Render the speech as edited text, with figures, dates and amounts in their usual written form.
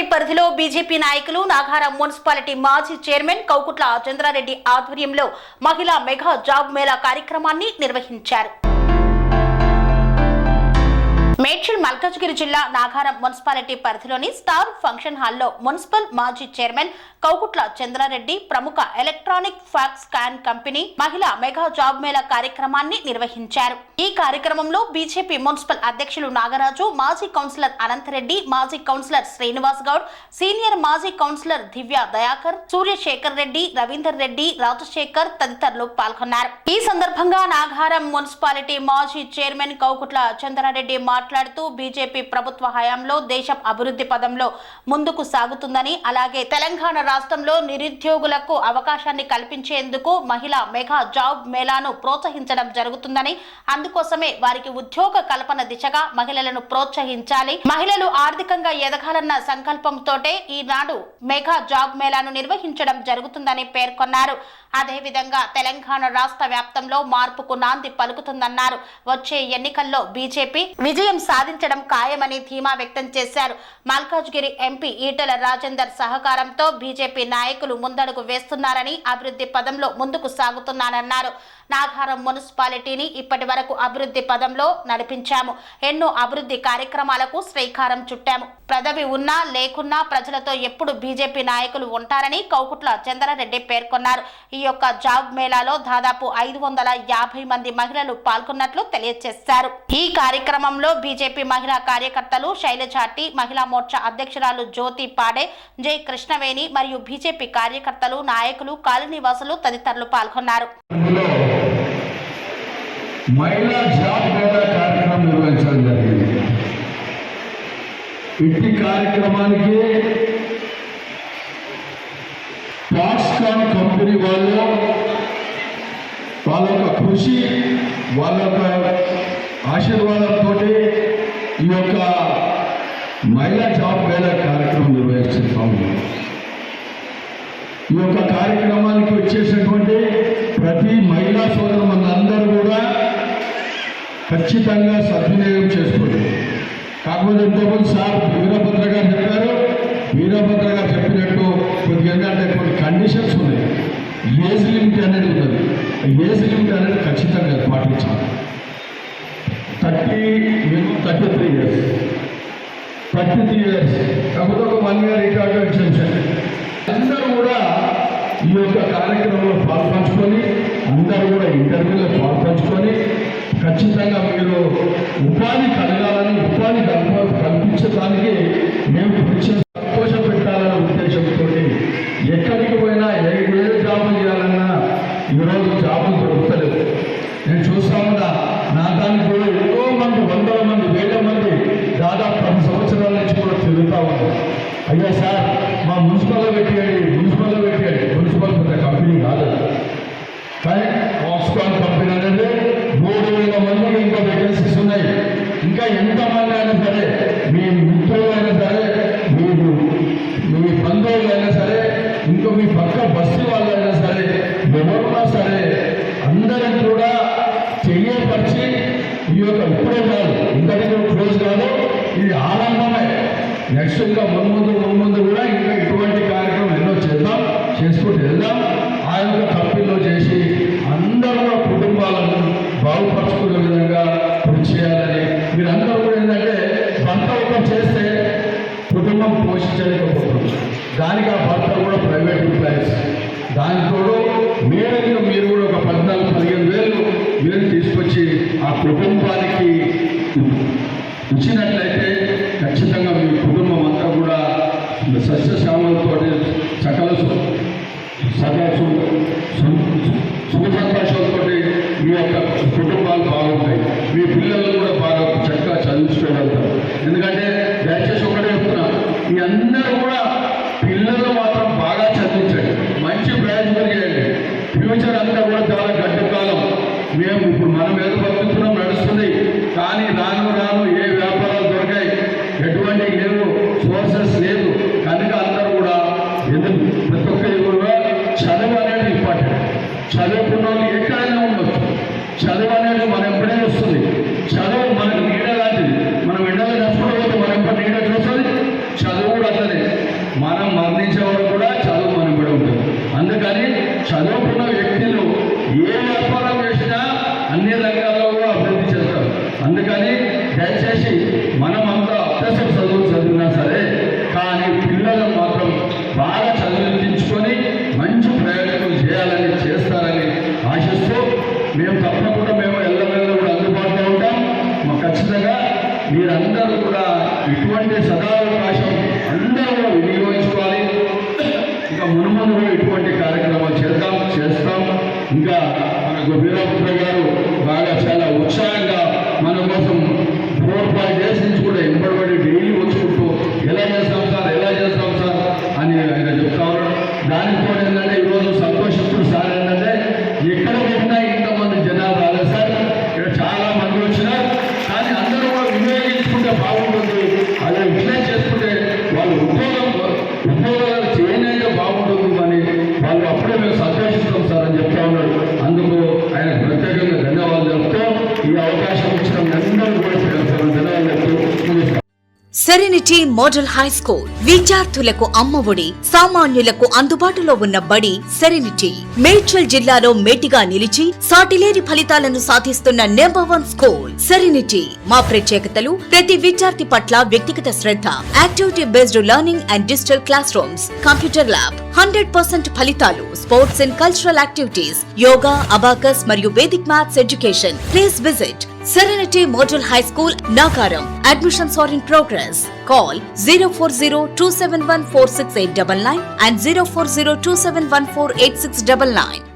Municipality పరిధిలో BJP నాయకులు Nagaram municipality మాజీ చైర్మన్ కౌకుట్ల చంద్రారెడ్డి ఆధ్వర్యంలో మహిళా మెగా జాబ్ మేళా కార్యక్రమాన్ని నిర్వహించారు. మేడ్చల్ మల్కాజ్గిరి జిల్లా నాగారం మున్సిపాలిటీ పరిధిలోని స్టార్ ఫంక్షన్ హాల్లో మున్సిపల్ మాజీ చైర్మన్ కౌకుట్ల చంద్రారెడ్డి ప్రముఖ ఎలక్ట్రానిక్ ఫ్యాక్స్ స్కాన్ కంపెనీ మహిళా మెగా జాబ్ మేళా కార్యక్రమాన్ని నిర్వహించారు. ఈ కార్యక్రమంలో బీజేపీ మున్సిపల్ అధ్యక్షులు నాగరాజు, మాజీ కౌన్సిలర్ అనంతరెడ్డి, మాజీ కౌన్సిలర్ శ్రీనివాస్ గౌడ్, సీనియర్ మాజీ కౌన్సిలర్ దివ్య దయాకర్, సూర్యశేఖర్ రెడ్డి, రవీందర్ రెడ్డి, రాజశేఖర్ తదితరులు పాల్గొన్నారు. ఈ సందర్భంగా నాగారం మున్సిపాలిటీ మాజీ చైర్మన్ కౌకుట్ల చంద్రారెడ్డి మాట్లాడుతూ బీజేపీ ప్రభుత్వ హయాంలో దేశం అభివృద్ధి పదంలో ముందుకు సాగుతుందని, అలాగే తెలంగాణ రాష్ట్రంలో నిరుద్యోగులకు అవకాశాన్ని కల్పించేందుకు మహిళా మెగా జాబ్ మేళాను ప్రోత్సహించడం జరుగుతుందని, అందుకోసమే వారికి ఉద్యోగ కల్పన దిశగా మహిళలను ప్రోత్సహించాలి, మహిళలు ఆర్థికంగా ఎదగాలన్న సంకల్పంతోటే ఈనాడు మెగా జాబ్ మేళాను నిర్వహించడం జరుగుతుందని పేర్కొన్నారు. అదేవిధంగా తెలంగాణ రాష్ట్ర వ్యాప్తంలో మార్పుకు నాంది పలుకుతుందన్నారు. వచ్చే ఎన్నికల్లో బీజేపీ విజయం సాధించడం ఖాయమని ధీమా వ్యక్తం చేశారు. మల్కాజ్గిరి ఎంపీ ఈటెల రాజేందర్ సహకారంతో బీజేపీ నాయకులు ముందడుగు వేస్తున్నారని, అభివృద్ధి పదంలో ముందుకు సాగుతున్నారన్నారు. నాగారం మున్సిపాలిటీని ఇప్పటి వరకు అభివృద్ధి పదంలో నడిపించాము. ఎన్నో అభివృద్ధి కార్యక్రమాలకు శ్రీకారం చుట్టాము. పదవి ఉన్నా లేకున్నా ప్రజలతో ఎప్పుడు బీజేపీ నాయకులు ఉంటారని కౌకుట్ల చంద్రారెడ్డి పేర్కొన్నారు. ఈ యొక్క జాబ్ మేళాలో దాదాపు 550 మంది మహిళలు పాల్గొన్నట్లు తెలియజేశారు. ఈ కార్యక్రమంలో బీజేపీ మహిళా కార్యకర్తలు శైలజాటి, మహిళా మోర్చా అధ్యక్షురాలు జ్యోతి పాడే, జై కృష్ణవేణి మరియు బీజేపీ కార్యకర్తలు, నాయకులు, కాలనీవాసులు తదితరులు పాల్గొన్నారు. మహిళా జాబ్ మేళా కార్యక్రమం నిర్వహించడం జరిగింది. ఇట్టి కార్యక్రమానికి ఫాక్స్కాన్ కంపెనీ వాళ్ళ యొక్క కృషి, వాళ్ళ యొక్క ఆశీర్వాదంతో ఈ యొక్క మహిళా జాబ్ మేళా కార్యక్రమం నిర్వహిస్తున్నాము. ఈ యొక్క కార్యక్రమానికి వచ్చేసినటువంటి ప్రతి మహిళా సోదరులందరూ కూడా ఖచ్చితంగా సద్వినియోగం చేసుకోండి. కాకపోతే ఇంతకుముందు సార్ వీరభద్ర గారు చెప్పారు. వీరభద్ర గారు చెప్పినట్టు కొద్దిగా ఏంటంటే కొన్ని కండిషన్స్ ఉన్నాయి. ఏజ్ లిమిట్ అనేది ఉన్నది. ఏజ్ లిమిట్ అనేది ఖచ్చితంగా పాటించాలి. 33 ఇయర్స్, 33 ఇయర్స్ కాకపోతే ఒక 1 ఇయర్ రికార్డు ఎక్స్టెన్షన్. అందరూ కూడా ఈ యొక్క కార్యక్రమంలో పాల్పంచుకొని, అందరూ కూడా ఇంటర్వ్యూలో పాల్పంచుకొని ఖచ్చితంగా మీరు ఉపాధి కలగాలని, ఉపాధి కల్పించడానికి మేము కృషి సంతోషం పెట్టాలనే ఉద్దేశంతో ఎక్కడికి పోయినా ఏ జాబులు చేయాలన్నా ఈరోజు జాబులు దొరుకుతలేదు. నేను చూస్తా ఉన్నా, నా దానికి కూడా ఎంతో మంది, 100 మంది, 1000 మంది దాదాపు 10 సంవత్సరాల నుంచి కూడా తిరుగుతూ ఉన్నారు. అయ్యా సార్ మా మున్సిపల్లో పెట్టేయండి, మున్సిపల్ పెద్ద కంపెనీ కాదు, కానీ ఫాక్స్కాన్ కంపెనీ అనేది 3000 మందికి ఇంకా వేకెన్సీస్ ఉన్నాయి. ఇంకా ఎంతమంది అయినా సరే, మీ మిత్రులైనా సరే, మీ బంధువులైనా సరే, ఇంకా మీ పక్క బస్తీ వాళ్ళైనా సరే, ఎవరున్నా సరే అందరికి కూడా తెలియపరిచి ఈ యొక్క ఇప్పుడే కాదు, ఇంతకీ క్లోజ్ కాదు, ఇది ఆరంభమే. నెక్స్ట్ ఇంకా ముందు కూడా ఇంకా ఇటువంటి కార్యక్రమం ఎన్నో చేసుకుంటూ వెళ్దాం. ఆ యొక్క కంపెనీలో చేసి అందరూ కుటుంబాలను బాగుపరుచుకునే విధంగా కృషి చేయాలని. మీరందరూ కూడా ఏంటంటే భర్త ఒకరు చేస్తే కుటుంబం పోషించలేకపోతుంది. దానికి ఆ భర్త కూడా ప్రైవేట్ ఎంప్లాయీస్. దానితో మీరు కూడా ఒక 14-15 వేలు తీసుకొచ్చి ఆ కుటుంబానికి ఇచ్చినట్లయితే ఖచ్చితంగా మీ కుటుంబం అంతా కూడా సస్యశ్యామలతో సుఖ సంతోషాలతో మీ యొక్క కుటుంబాలు బాగుంటాయి. మీ పిల్లలు కూడా బాగా చక్కగా చదివించుకోగలుగుతారు. ఎందుకంటే దయచేసి ఒకటే చెప్తున్నా, మీ అందరూ కూడా పిల్లలు మాత్రం బాగా చదివించండి, మంచి ప్రయోజనం చేయండి. ఫ్యూచర్ అంతా కూడా చాలా గడ్డ కాలం. మేము ఇప్పుడు మనం ఏదో బతుకుతున్నాం, నడుస్తుంది. కానీ రాను ఏ వ్యాపారాలు దొరికాయి, ఎటువంటి లేవు, సోర్సెస్ లేదు. కనుక అందరూ కూడా ప్రతి ఒక్కరు కూడా చదువు అనేది ఇంపార్టెంట్. చదువుకున్న వాళ్ళు ఎక్కడైనా ఉండొచ్చు. చదువు అనేది మనం ఎప్పుడైనా వస్తుంది. చదువు మనకు నీడ లాంటిది. మనం ఎండలో నష్టపోతే మనం ఎప్పుడు నీడ చూస్తుంది. చదువు కూడా అట్లనే కూడా ఇటువంటి సదావకాశం అందరూ కూడా వినియోగించుకోవాలి. ఇంకా మునుముందు కూడా ఇటువంటి కార్యక్రమాలు చేస్తాం. ఇంకా మనకు వీరభద్ర గారు బాగా చాలా ఉత్సాహంగా మన కోసం 4-5 డేస్ నుంచి కూడా ఎంబడి డైలీ వచ్చుకుంటూ ఎలా చేస్తాం సార్ అని ఆయన చెప్తా ఉన్నాడు. దానితో ఏంటంటే ఈరోజు సంతోషిస్తూ సార్ ఏంటంటే ఎక్కడ పెట్టినా ఇంతమంది జనాలు రాలేదు సార్, ఇక్కడ చాలా మంది వచ్చినారు, కానీ అందరూ కూడా వినియోగించుకుంటే బాగుంటుంది, అలా ఇట్లా చేసుకుంటే వాళ్ళు ఉద్యోగాలు చేయనైతే బాగుంటుంది అని వాళ్ళు అప్పుడే మేము సంతోషిస్తాం సార్ అని చెప్తా ఉన్నాడు. అందుకు ఆయన ప్రత్యేకంగా ధన్యవాదాలు చెప్తూ ఈ అవకాశం ఇచ్చిన అందరూ కూడా ధన్యవాదాలు చెప్తూ ముగిస్తాం. సెరెనిటీ మోడల్ హై స్కూల్ విద్యార్థులకు అమ్మఒడి, సామాన్యులకు అందుబాటులో ఉన్న బడి సెరెనిటీ. మేడ్చల్ జిల్లాలో మేటిగా నిలిచి సాటిలేని ఫలితాలను సాధిస్తున్న నంబర్ 1 స్కూల్ సెరెనిటీ. మా ప్రత్యేకతలు ప్రతి విద్యార్థి పట్ల వ్యక్తిగత శ్రద్ధ, activity based learning and digital classrooms, computer lab, 100% ఫలితాలు, sports and cultural activities, yoga, abacus మరియు Vedic maths education. Please visit Serenity Model High School, Nagaram. Admissions are in progress. Call 040-271-46899 and 040-271-48699.